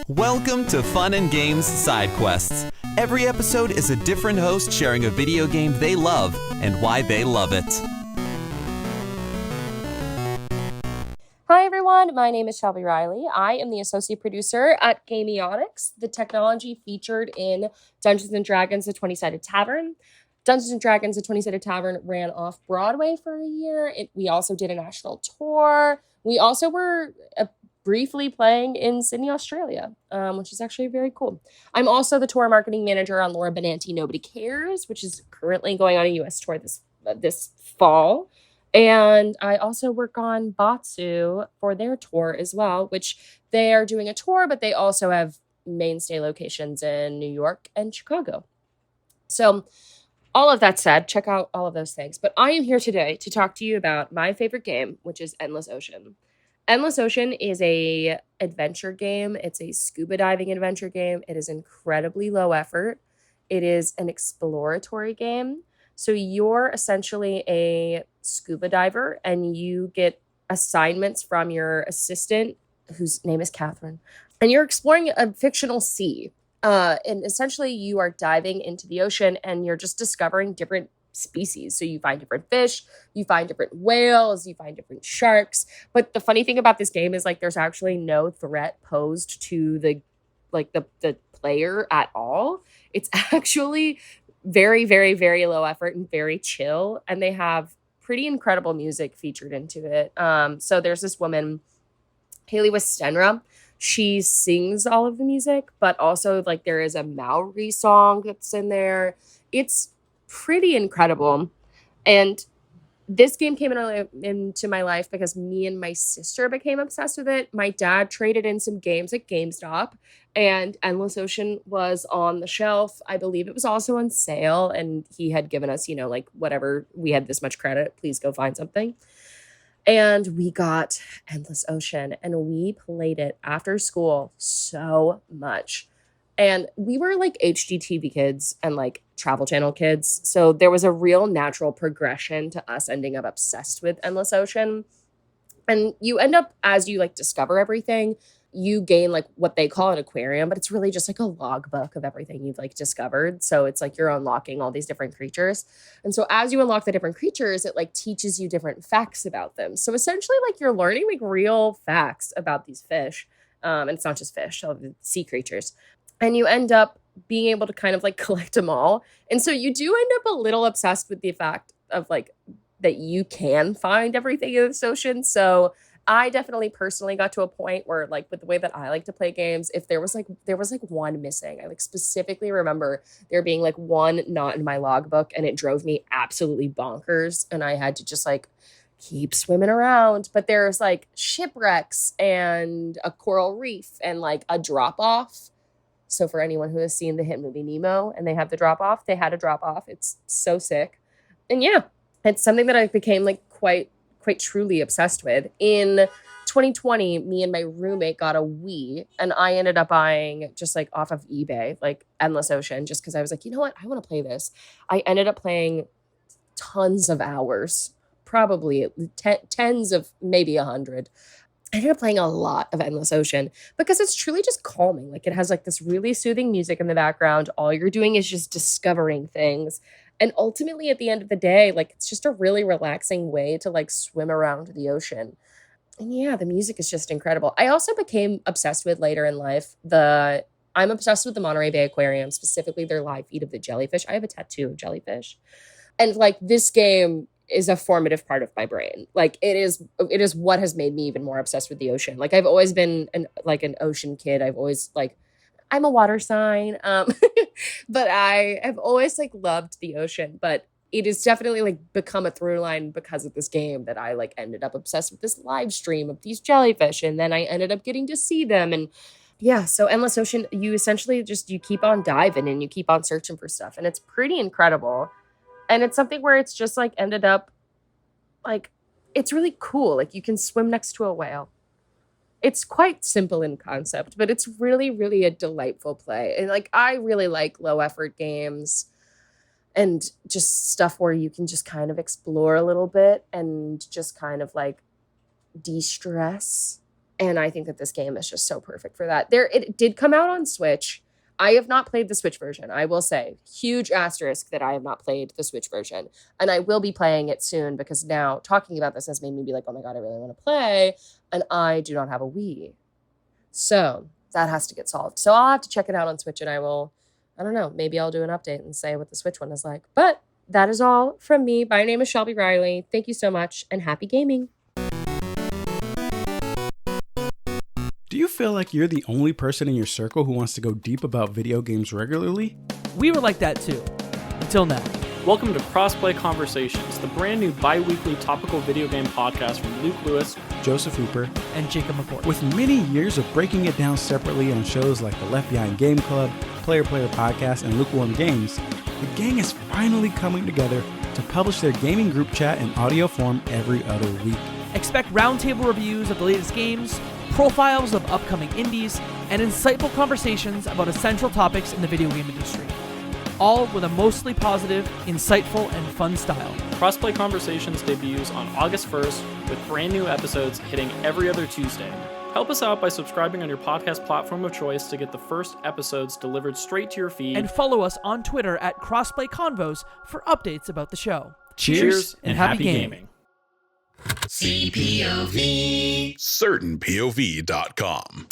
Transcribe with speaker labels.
Speaker 1: Welcome to Fun and Games Side Quests. Every episode is a different host sharing a video game they love and why they love it.
Speaker 2: Hi everyone, my name is Shelby Reilly. I am the associate producer at Gameionics, the technology featured in Dungeons & Dragons: The 20-Sided Tavern. Dungeons & Dragons: The 20-Sided Tavern ran off Broadway for a year. We also did a national tour. We also were briefly playing in Sydney, Australia, which is actually very cool. I'm also the tour marketing manager on Laura Benanti Nobody Cares, which is currently going on a US tour this fall. And I also work on Batsu for their tour as well, which they are doing a tour, but they also have mainstay locations in New York and Chicago. So all of that said, check out all of those things. But I am here today to talk to you about my favorite game, which is Endless Ocean. Endless Ocean is a adventure game. It's a scuba diving adventure game. It is incredibly low effort. It is an exploratory game. So you're essentially a scuba diver and you get assignments from your assistant, whose name is Catherine, and you're exploring a fictional sea. And essentially you are diving into the ocean and you're just discovering different species. So you find different fish, you find different whales, you find different sharks. But the funny thing about this game is like there's actually no threat posed to the player at all. It's actually very, very, very low effort and very chill. And they have pretty incredible music featured into it. So there's this woman, Haley Westenra. She sings all of the music, but also like there is a Maori song that's in there. It's pretty incredible. And this game came into my life because me and my sister became obsessed with it. My dad traded in some games at GameStop and Endless Ocean was on the shelf. I believe it was also on sale and he had given us, like whatever, we had this much credit, please go find something. And we got Endless Ocean and we played it after school so much. And we were like HGTV kids and like Travel Channel kids. So there was a real natural progression to us ending up obsessed with Endless Ocean. And you end up, as you like discover everything, you gain like what they call an aquarium, but it's really just like a logbook of everything you've like discovered. So it's like you're unlocking all these different creatures. And so as you unlock the different creatures, it like teaches you different facts about them. So essentially like you're learning like real facts about these fish. And it's not just fish, all the sea creatures. And you end up being able to kind of like collect them all. And so you do end up a little obsessed with the fact of like that you can find everything in this ocean. So I definitely personally got to a point where like with the way that I like to play games, if there was like one missing, I like specifically remember there being like one not in my logbook and it drove me absolutely bonkers. And I had to just like keep swimming around. But there's like shipwrecks and a coral reef and like a drop off. So for anyone who has seen the hit movie Nemo and they have the drop off, they had a drop off. It's so sick. And yeah, it's something that I became like quite truly obsessed with. In 2020, me and my roommate got a Wii and I ended up buying just like off of eBay, like Endless Ocean, just because I was like, you know what? I want to play this. I ended up playing tons of hours, probably tens of maybe 100. I ended up playing a lot of Endless Ocean because it's truly just calming. Like it has like this really soothing music in the background. All you're doing is just discovering things. And ultimately at the end of the day, like it's just a really relaxing way to like swim around the ocean. And yeah, the music is just incredible. I also became obsessed with later in life. I'm obsessed with the Manaurai Bay Aquarium, specifically their live feed of the jellyfish. I have a tattoo of jellyfish. And like this game is a formative part of my brain. Like it is what has made me even more obsessed with the ocean. Like I've always been an ocean kid. I've always like, I'm a water sign. But I have always like loved the ocean, but it has definitely like become a through line because of this game that I like ended up obsessed with this live stream of these jellyfish. And then I ended up getting to see them. And yeah, so Endless Ocean, you essentially just, you keep on diving and you keep on searching for stuff. And it's pretty incredible. And it's something where it's just like ended up like, it's really cool. Like you can swim next to a whale. It's quite simple in concept, but it's really, really a delightful play. And like, I really like low effort games and just stuff where you can just kind of explore a little bit and just kind of like de-stress. And I think that this game is just so perfect for that. It did come out on Switch. I have not played the Switch version. I will say, huge asterisk that I have not played the Switch version. And I will be playing it soon because now talking about this has made me be like, oh my God, I really want to play. And I do not have a Wii. So that has to get solved. So I'll have to check it out on Switch and I don't know, maybe I'll do an update and say what the Switch one is like. But that is all from me. My name is Shelby Reilly. Thank you so much and happy gaming.
Speaker 3: Do you feel like you're the only person in your circle who wants to go deep about video games regularly?
Speaker 4: We were like that too, until now.
Speaker 5: Welcome to Crossplay Conversations, the brand new bi-weekly topical video game podcast from Luke Lewis,
Speaker 3: Joseph Hooper,
Speaker 4: And Jacob McCord.
Speaker 3: with many years of breaking it down separately on shows like the Left Behind Game Club, Player Podcast, and Lukewarm Games, the gang is finally coming together to publish their gaming group chat in audio form every other week.
Speaker 4: Expect roundtable reviews of the latest games, profiles of upcoming indies, and insightful conversations about essential topics in the video game industry. All with a mostly positive, insightful, and fun style.
Speaker 5: Crossplay Conversations debuts on August 1st with brand new episodes hitting every other Tuesday. Help us out by subscribing on your podcast platform of choice to get the first episodes delivered straight to your feed.
Speaker 4: And follow us on Twitter at Crossplay Convos for updates about the show.
Speaker 3: Cheers
Speaker 4: and happy gaming.
Speaker 6: CPOV. CertainPOV.com.